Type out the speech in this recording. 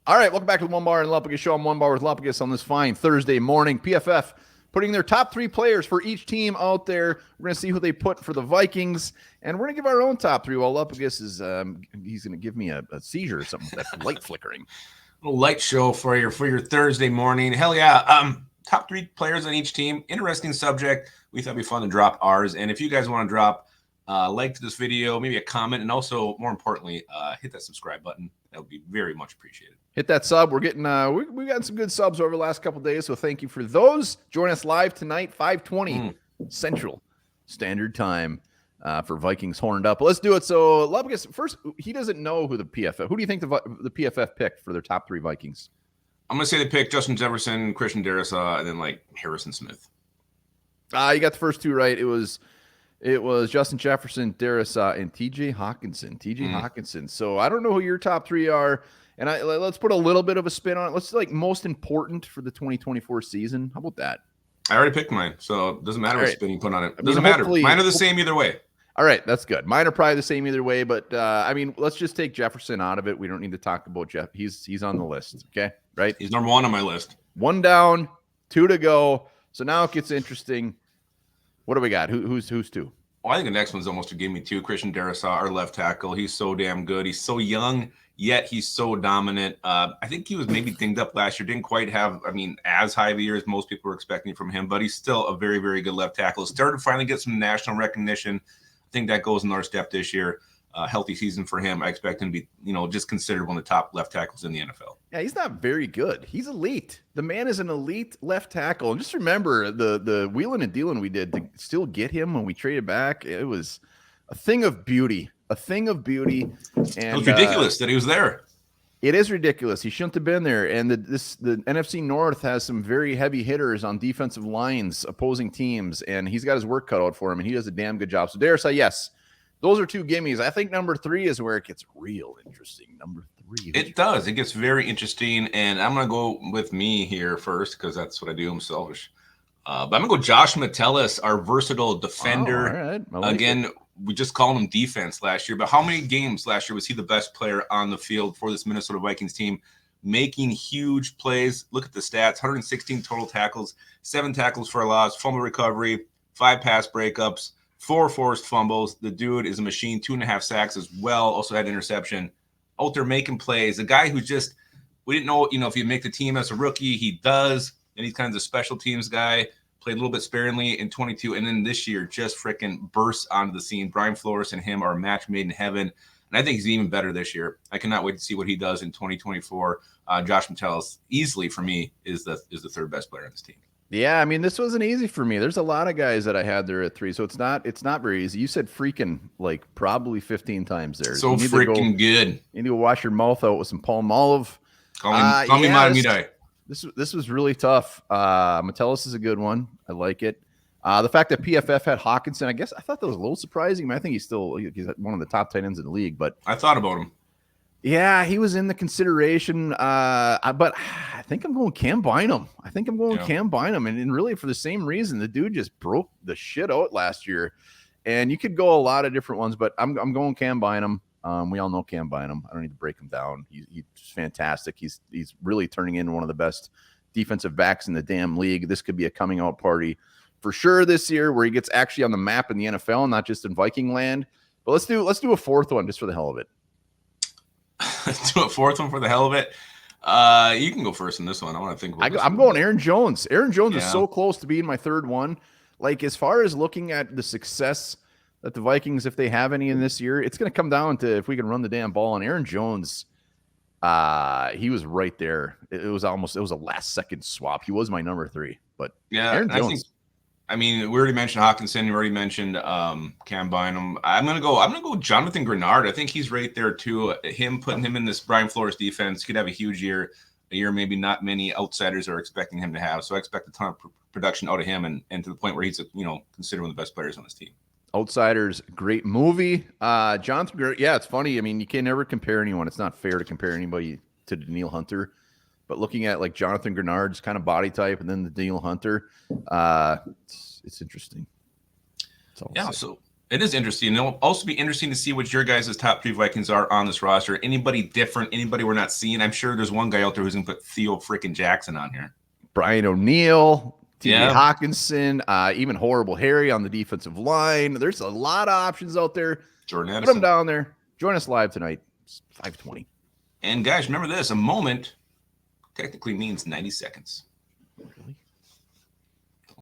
All right, welcome back to the Onebar and Lupagus show. I'm Onebar with Lupagus on this fine Thursday morning. PFF putting their top 3 players for each team out there. We're going to see who they put for the Vikings, and we're going to give our own top 3 while Lupagus is he's going to give me a seizure or something with that light flickering. A little light show for your Thursday morning. Hell yeah. Top 3 players on each team. Interesting subject. We thought it'd be fun to drop ours. And if you guys want to drop like to this video, maybe a comment, and also more importantly, hit that subscribe button. That would be very much appreciated. Hit that sub. We're getting we've gotten some good subs over the last couple of days, so thank you for those. Join us live tonight, 5:20 Central Standard Time for Vikings Horned Up. Let's do it. So Lupagus, first, he doesn't know who the PFF. Who do you think the PFF picked for their top 3 Vikings? I'm gonna say they picked Justin Jefferson, Christian Darrisaw, and then like Harrison Smith. You got the first 2 right. It was Justin Jefferson, Darrisaw, and T.J. Hawkinson. So I don't know who your top 3 are. And let's put a little bit of a spin on it. Let's like most important for the 2024 season. How about that? I already picked mine, so it doesn't matter what spin you put on it. It doesn't matter. Mine are the same either way. All right, that's good. Mine are probably the same either way, but I mean, let's just take Jefferson out of it. We don't need to talk about Jeff. He's on the list, okay? Right? He's number 1 on my list. 1 down, 2 to go. So now it gets interesting. What do we got? Who's 2? Well, I think the next one's almost to give me 2. Christian Darrisaw, our left tackle. He's so damn good. He's so young, yet he's so dominant. I think he was maybe dinged up last year. Didn't quite have, as high of a year as most people were expecting from him, but he's still a very, very good left tackle. Started to finally get some national recognition. I think that goes another step this year. Healthy season for him. I expect him to be, just considered one of the top left tackles in the NFL. Yeah, he's not very good. He's elite. The man is an elite left tackle. And just remember the wheeling and dealing we did to still get him when we traded back. It was a thing of beauty. And it was ridiculous that he was there. It is ridiculous. He shouldn't have been there. And the NFC North has some very heavy hitters on defensive lines, opposing teams, and he's got his work cut out for him, and he does a damn good job. So Darrisaw, yes, those are 2 gimmies. I think number 3 is where it gets real interesting. Number 3. It does. It gets very interesting, and I'm going to go with me here first because that's what I do. I'm selfish. But I'm going to go Josh Metellus, our versatile defender. All right. Again, we just called him defense last year, but how many games last year was he the best player on the field for this Minnesota Vikings team, making huge plays? Look at the stats: 116 total tackles, 7 tackles for a loss, fumble recovery, 5 pass breakups, 4 forced fumbles. The dude is a machine. 2.5 sacks as well. Also had interception. Out there making plays. A guy who just, we didn't know, if he'd make the team as a rookie. He does. And he's kind of a special teams guy. Played a little bit sparingly in 22. And then this year just freaking bursts onto the scene. Brian Flores and him are a match made in heaven. And I think he's even better this year. I cannot wait to see what he does in 2024. Josh Metellus, easily for me, is the 3rd best player on this team. Yeah, this wasn't easy for me. There's a lot of guys that I had there at 3, so it's not very easy. You said freaking like probably 15 times there. So freaking good. You need to wash your mouth out with some Palmolive. Call me Madamidai. This was really tough. Metellus is a good one. I like it. The fact that PFF had Hawkinson, I thought that was a little surprising. I think he's one of the top tight ends in the league. But I thought about him. Yeah, he was in the consideration, but I think I'm going Cam Bynum. Cam Bynum, and really for the same reason. The dude just broke the shit out last year, and you could go a lot of different ones, but I'm going Cam Bynum. We all know Cam Bynum. I don't need to break him down. He's fantastic. He's really turning into one of the best defensive backs in the damn league. This could be a coming out party for sure this year, where he gets actually on the map in the NFL, not just in Viking land. But let's do a 4th one just for the hell of it. Do a 4th one for the hell of it. You can go first in this one. I want to think about I'm going Aaron Jones. Aaron Jones is so close to being my 3rd one. Like, as far as looking at the success that the Vikings, if they have any in this year, it's going to come down to if we can run the damn ball. And Aaron Jones, he was right there. It was a last-second swap. He was my number 3. But yeah, Aaron Jones. We already mentioned Hawkinson. We already mentioned Cam Bynum. I'm gonna go Jonathan Grenard. I think he's right there too. Putting him in this Brian Flores defense could have a huge year. A year maybe not many outsiders are expecting him to have. So I expect a ton of production out of him, and to the point where he's considered one of the best players on this team. Outsiders, great movie. Jonathan Grenard. Yeah, it's funny. You can never compare anyone. It's not fair to compare anybody to Daniil Hunter. But looking at like Jonathan Grenard's kind of body type, and then the Daniil Hunter, it's interesting. Yeah. So It is interesting. It'll also be interesting to see what your guys' top 3 Vikings are on this roster. Anybody different? Anybody we're not seeing? I'm sure there's one guy out there who's going to put Theo freaking Jackson on here. Brian O'Neill, T.J. Yeah. Hawkinson, even Horrible Harry on the defensive line. There's a lot of options out there. Jordan Put Addison. them down there. Join us live tonight. It's 5:20. And guys, remember this: a moment technically means 90 seconds. Really?